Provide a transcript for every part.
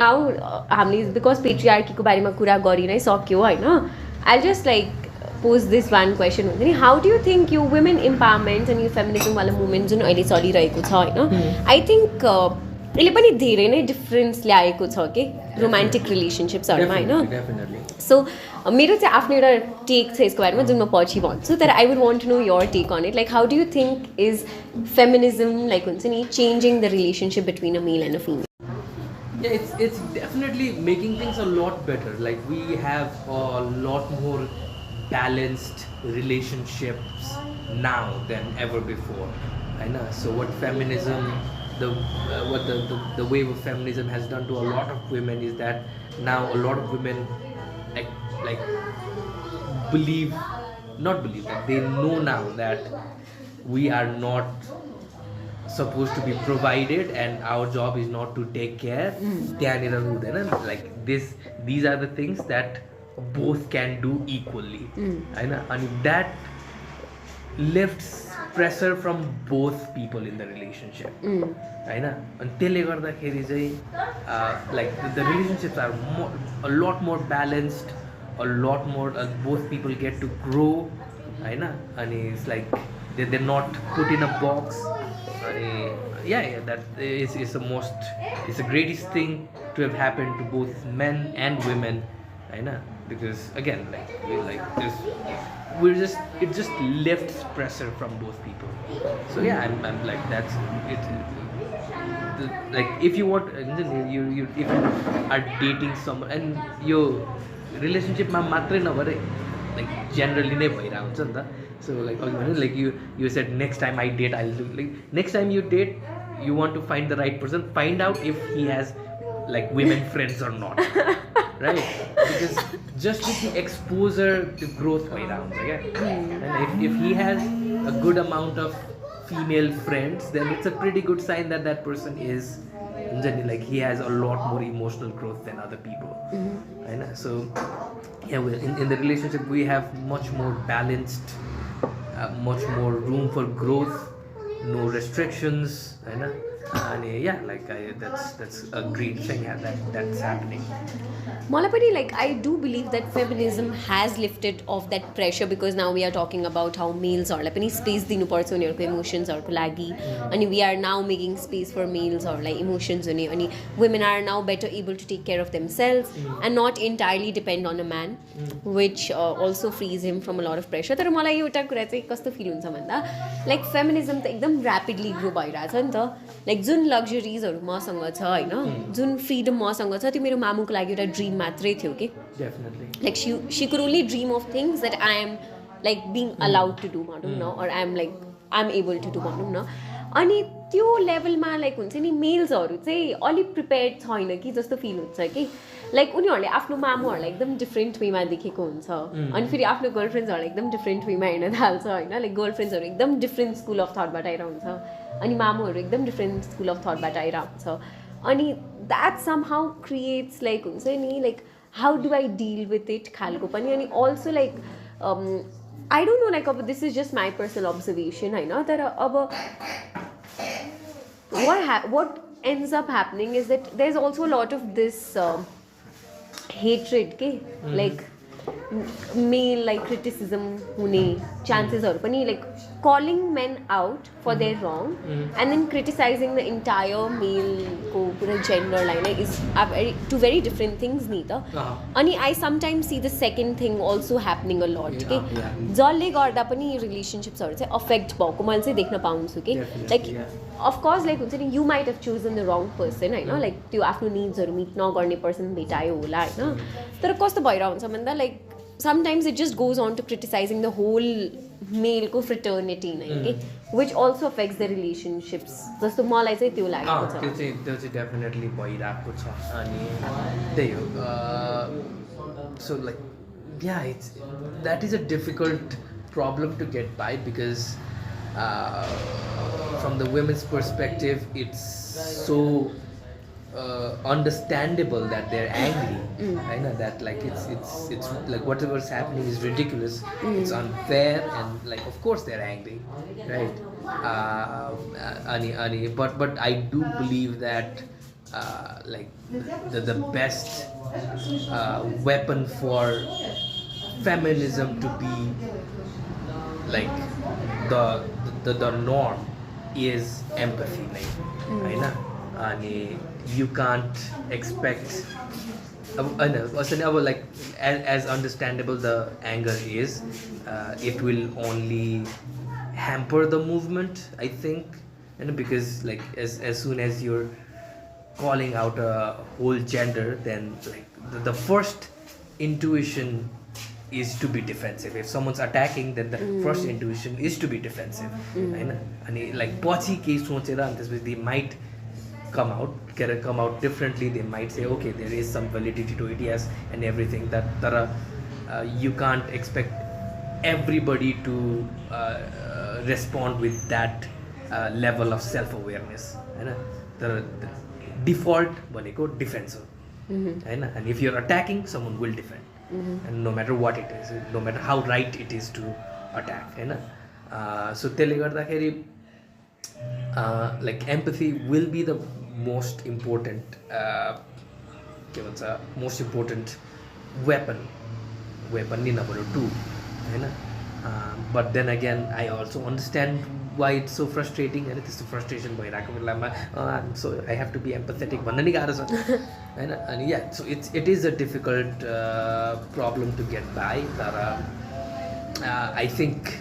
Now हामीले because patriarchy को बारेमा कुरा गरि नै सक्यो हैन I'll just like pose this one question हुन्छ नि how do you think yo women empowerment अनि यो feminism वाला movement जुन अहिले चलिरहेको छ हैन I think यसले पनि धेरै नै डिफरेन्स ल्याएको छ के रोमान्टिक रिलेसनशिप्सहरुमा हैन सो मेरो चाहिँ आफ्नो एउटा टेक छ यसको बारेमा जुन म पछि भन्छु तर I would want to know your take on it like how do you think is feminism like हुन्छ नि changing the relationship between a male and a female Yeah, it's definitely making things a lot better. Like we have a lot more balanced relationships now than ever before. I know. So what feminism, the wave of feminism has done to a lot of women is that now a lot of women like believe, not believe, that they know now that we are not supposed to be provided and our job is not to take care. Like these are the things that both can do equally. And that lifts pressure from both people in the relationship. And त्यसले गर्दाखेरि चाहिँ like the relationships are a lot more balanced, a lot more both people get to grow. And it's like they're not put in a box. That is it's the greatest thing to have happened to both men and women. Because again it just lifts pressure from both people. So I'm like that's it. Like if you want you if you are dating someone and your relationship ma matre nabhare like generally नै भइरा हुन्छ नि त. So like you said next time I date I'll do like next time you date you want to find the right person, find out if he has like women friends or not. Right, because just with the exposure the growth भइरा हुन्छ क्या. And if he has a good amount of female friends then it's a pretty good sign that that person is like he has a lot more emotional growth than other people. So in the relationship we have much more balanced, much more room for growth, no restrictions. And that's a great thing that's happening. मलाई पनि like I do believe that feminism has lifted off that pressure because now we are talking about how males हरूलाई पनि space दिनुपर्छ उनीहरूको इमोसन्सहरूको लागि अनि we are now making space for males हरूलाई emotions हुने अनि women are now better able to take care of themselves and not entirely depend on a man which also frees him from a lot of pressure. तर मलाई एउटा कुरा चाहिँ कस्तो fill हुन्छ भन्दा लाइक फेमिनिजम त एकदम ऱ्यापिडली ग्रो भइरहेछ नि त. लाइक जुन लग्जरिजहरू मसँग छ होइन जुन फ्रिडम मसँग छ त्यो मेरो मामुको लागि एउटा ड्रिम मात्रै थियो कि. Like she could only dream of things that I am like being allowed to do भनौँ न or I am able to do भनौँ न. अनि त्यो लेभलमा लाइक हुन्छ नि मेल्सहरू चाहिँ अलिक प्रिपेयर्ड छैन कि जस्तो फिल हुन्छ कि. लाइक उनीहरूले आफ्नो मामुहरूलाई एकदम डिफ्रेन्ट वेमा देखेको हुन्छ अनि फेरि आफ्नो गर्लफ्रेन्ड्सहरूलाई एकदम डिफ्रेन्ट वेमा हेर्न थाल्छ होइन. लाइक गर्लफ्रेन्ड्सहरू एकदम डिफ्रेन्ट स्कुल अफ थटबाट आइरहन्छ अनि मामुहरू एकदम डिफ्रेन्ट स्कुल अफ थटबाट आइरहन्छ अनि that somehow creates like हुन्छ नि like how do I deal with it खालको पनि. अनि also like I don't know like अब this is just my personal observation होइन तर अब what ends up happening is that there's also a lot of this hatred के like male like criticism हुने चान्सेसहरू पनि like calling men out for their wrong and then criticizing the entire male को पुरा gender लाई नै is two very different things नि त. अनि I sometimes see the second thing also happening a lot के जसले गर्दा पनि रिलेसनसिप्सहरू चाहिँ अफेक्ट भएको मैले चाहिँ देख्न पाउँछु कि. लाइक अफकोर्स लाइक हुन्छ नि you might have chosen the रङ पर्सन होइन लाइक त्यो आफ्नो निड्सहरू मिट नगर्ने पर्सन भेटायो होला होइन. तर कस्तो भइरहेको हुन्छ भन्दा like sometimes it just goes on to criticizing the whole male fraternity नै के which also affects the relationships जस्तो मलाई चाहिँ त्यो लागेको छ. त्यो चाहिँ डेफिनेटली भइरहेको छ अनि त्यही हो. So like that is a difficult problem to get by because from the women's perspective it's so understandable that they're angry. I know that like it's like whatever's happening is ridiculous. It's unfair and like of course they're angry, right? But I do believe that like the best weapon for feminism to be like the norm is empathy, like होइन अनि you can't expect अब like as understandable the anger is, it will only hamper the movement, I think, and because like as soon as you're calling out a whole gender, then like the first intuition is to be defensive. If someone's attacking, then the first intuition is to be defensive, होइन अनि like पछि केही सोचेर अनि त्यसपछि they might come out differently. They might say, okay, there is some validity to it, yes, and everything that you can't expect everybody to respond with that level of self-awareness, होइन the default भनेको defense हो, होइन and if you're attacking, someone will defend, and no matter what it is, no matter how right it is to attack, होइन so त्यसले गर्दाखेरि like empathy will be the most important most important weapon नि नभएर tool, होइन but then again I also understand why it's so frustrating, होइन त्यस्तो frustration भइरहेको बेलामा so I have to be empathetic भन्न नि गाह्रो छ, होइन अनि yeah, so it is a difficult problem to get by, but I think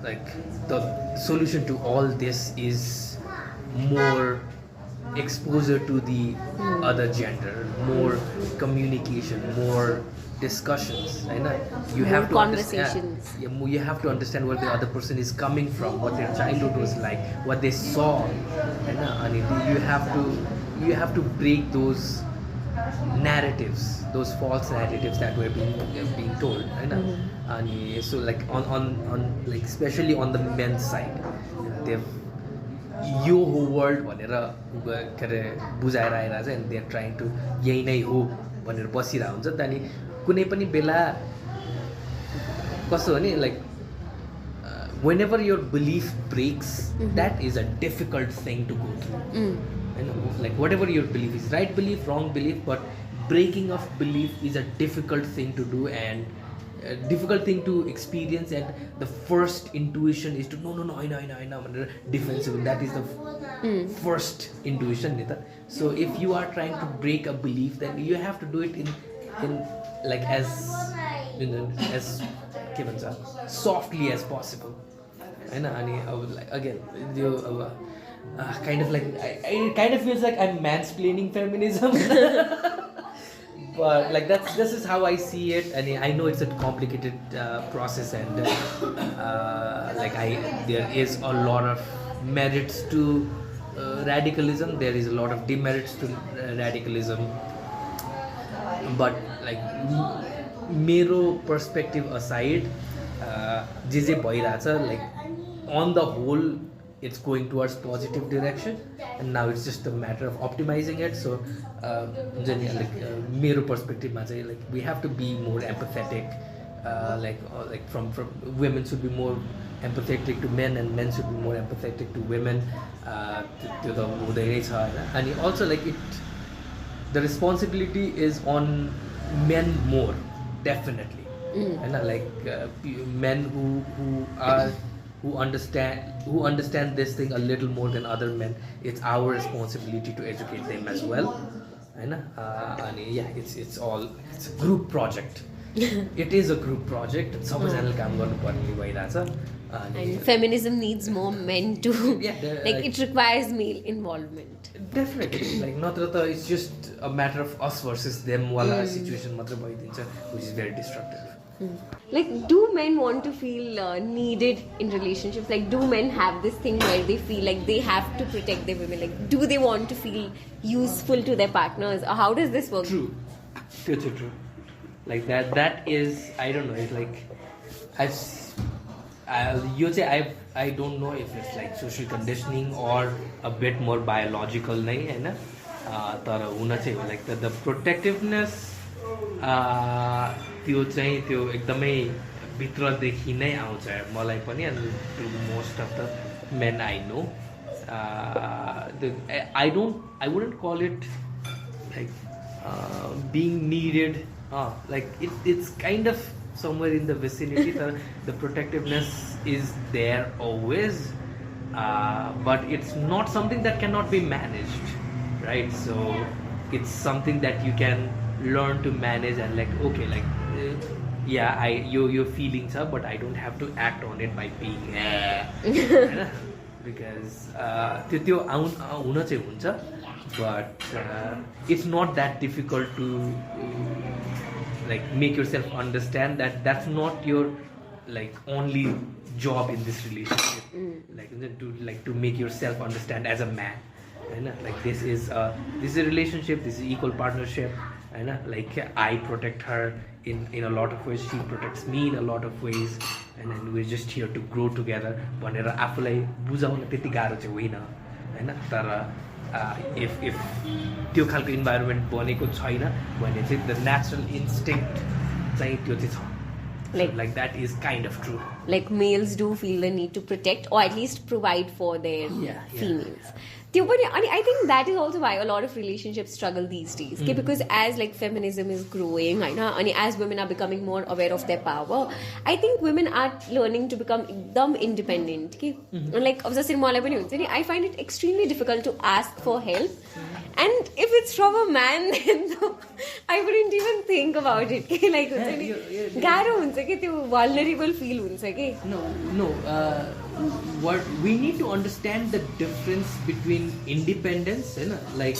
like the solution to all this is more exposure to the other gender, more communication, more discussions, right? You more have to conversations. you have to understand where the other person is coming from, what their childhood was like, what they saw, and you have to break those narratives, those false narratives that were being told, right? And so like on like especially on the men's side, they've यो हो world भनेर के अरे बुझाएर आइरहेको छ, and they are trying to यही नै हो भनेर बसिरहेको हुन्छ। त्यहाँदेखि कुनै पनि बेला कस्तो भने like whenever your belief breaks that is a difficult thing to go through, होइन like whatever your belief is right belief wrong belief, but breaking of belief is a difficult thing to do and difficult thing to experience, and the first intuition is to no होइन defensive, that is the first intuition नि त। So if you are trying to break a belief, then you have to do it in like as के भन्छ softly as possible, होइन अनि अब like again यो अब kind of like I kind of feels like I'm mansplaining feminism but like this is how I see it, and I know it's a complicated process, and like there is a lot of merits to radicalism, there is a lot of demerits to radicalism, but like मेरो perspective aside जे भइरहेछ like on the whole it's going towards positive direction, and now it's just a matter of optimizing it. So like मेरो perspective मा चाहिँ like we have to be more empathetic, like from women should be more empathetic to men, and men should be more empathetic to women, त्यो त हुँदै नै छ हैन। अनि also like the responsibility is on men more, definitely, and like men who understand this thing a little more than other men, it's our responsibility to educate them as well, and yeah, it's a group project. It is a group project, सबैजनाले काम गर्नुपर्ने भइरहेछ, and feminism needs more men to like it requires male involvement, definitely, like नत्र त it's just a matter of us versus them वाला situation मात्र भइदिन्छ, which is very destructive. Like, do men want to feel needed in relationships? Like, do men have this thing where they feel like they have to protect their women? Like, do they want to feel useful to their partners? Or how does this work? True. Like that is, I don't know, it's like I don't know if it's like social conditioning or a bit more biological नै हैन, तर हुन चाहिँ हो like the protectiveness त्यो चाहिँ त्यो एकदमै भित्रदेखि नै आउँछ मलाई पनि, and to most of the men I know, I wouldn't call it like being needed, like it's kind of somewhere in the vicinity. The protectiveness is there always, but it's not something that cannot be managed, right? So it's something that you can learn to manage, and like, okay, like yeah, your feelings are, but I don't have to act on it by being होइन? Because त्यो हुन चाहिँ हुन्छ, but it's not that difficult to like make yourself understand that that's not your like only job in this relationship. Like to make yourself understand as a man, like this is a relationship, this is equal partnership, like I protect her in a lot of ways, she protects me in a lot of ways, and then we're just here to grow together भनेर आफूलाई बुझाउन त्यति गाह्रो चाहिँ होइन, हैन? तर if त्यो खालको इन्भाइरोमेन्ट बनेको छैन भने चाहिँ the natural instinct चाहिँ त्यो चाहिँ छ. Like that is kind of true. Like males do feel the need to protect or at least provide for their females. I think that is also why a lot of relationships struggle these days. Okay? Because as like feminism is growing, and as women are becoming more aware of their power, I think women are learning to become dumb independent. Okay? Like I find it extremely difficult to ask for help. And if it's from a man, then I wouldn't even think about it. Like, vulnerable feel. No. What we need to understand the difference between independence and like.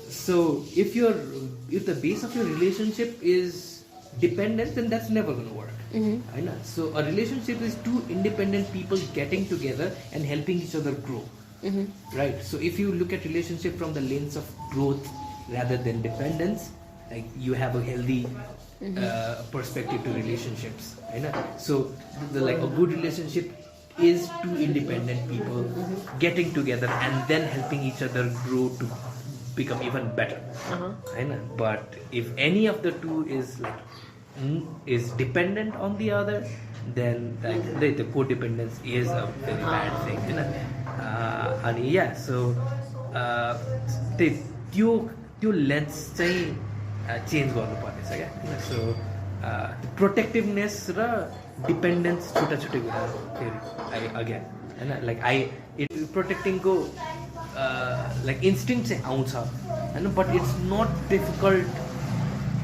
So if the base of your relationship is dependence, then that's never going to work. So a relationship is two independent people getting together and helping each other grow. Right. So if you look at relationship from the lens of growth rather than dependence, like you have a healthy perspective to relationships. So like a good relationship is two independent people getting together and then helping each other grow to become even better. But if any of the two is like is dependent on the other, then like the codependence is a very bad thing. And yeah, so त्यो lens चाहिँ change गर्नुपर्नेछ क्या. सो प्रोटेक्टिभनेस र dependence छुट्टा छुट्टै कुरा फेरि again होइन. Like प्रोटेक्टिङको like instinct चाहिँ आउँछ होइन, but it's not difficult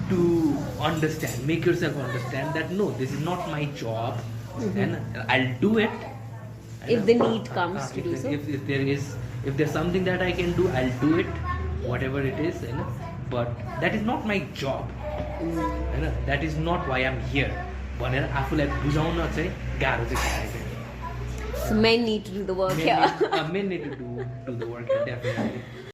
to understand, make yourself understand that no, this is not my job, and I'll do it if the need comes to do so. If there's something that I can do, I'll do it, whatever it is, but that is not my job, that is not why I'm here. भनेर आफूलाई बुझाउन चाहिँ गाह्रो चाहिँ खाएको. So men need to do the work here. Men need to do the work here, definitely.